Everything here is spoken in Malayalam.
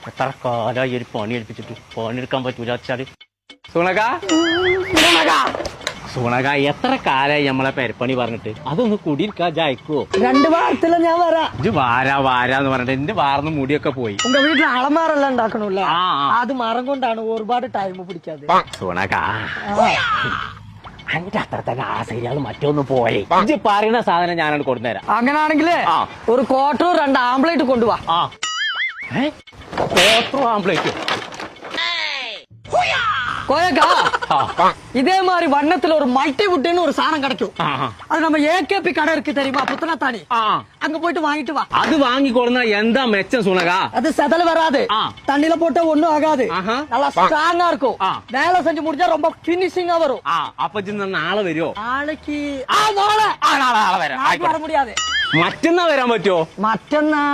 എത്ര കാലമായി ഒരു പണി എടുപ്പിച്ചിട്ട് പണിയെടുക്കാൻ പറ്റൂല വെച്ചാല് സൂണക എത്ര കാലായി നമ്മളെ പെരപ്പണി പറഞ്ഞിട്ട് അതൊന്ന് കുടിയിരിക്കാ ജയിക്കുവോ? 2 വാരത്തില് ഞാൻ വരാം. ഇത് വാരാന്ന് പറഞ്ഞിട്ട് എന്റെ വാർന്ന് മുടിയൊക്കെ പോയി. ഉங்க വീട്ടിൽ അളമാറെല്ലാം ഉണ്ടാക്കണല്ലേ? അത് മരം കൊണ്ടാണ് ഒരുപാട് ടൈം പിടിക്കാതെ. സൂണക അതിന്റെ അത്ര തന്നെ ആ സീരിയാള് മറ്റൊന്ന് പോയി ഇത് പറയുന്ന സാധനം ഞാനാണ് കൊണ്ടുതരാം. അങ്ങനാണെങ്കിലേ ഒരു ക്വാർട്ടർ 2 ആംപ്ലേറ്റ് കൊണ്ടുപോവാ. ആംപ്ലേറ്റ് கோயக்கா இதே மாதிரி வண்ணத்துல ஒரு மல்டி வுட்னு ஒரு சாணம் கிடைக்கும். அது நம்ம ஏகேபி கடை இருக்கு தெரியுமா புத்தனத்தானி, அங்க போயிட்டு வாங்கிட்டு வா. அது வாங்கி கொடுனா எந்த மெச்சம் சுனகா? அது செதல் வராது, தண்ணில போட்டா ஒண்ணும் ஆகாது, நல்லா ஸ்ட்ராங்கா இருக்கும். வேலை செஞ்சு முடிஞ்சா ரொம்ப பினிஷிங்கா வரும். அப்ப നാളെ വരുമോ? നാളേക്ക് നാളെ വരാം. വര முடியாது. മറ്റന്നാ വരാൻ പറ്റുമോ? മറ്റന്നാ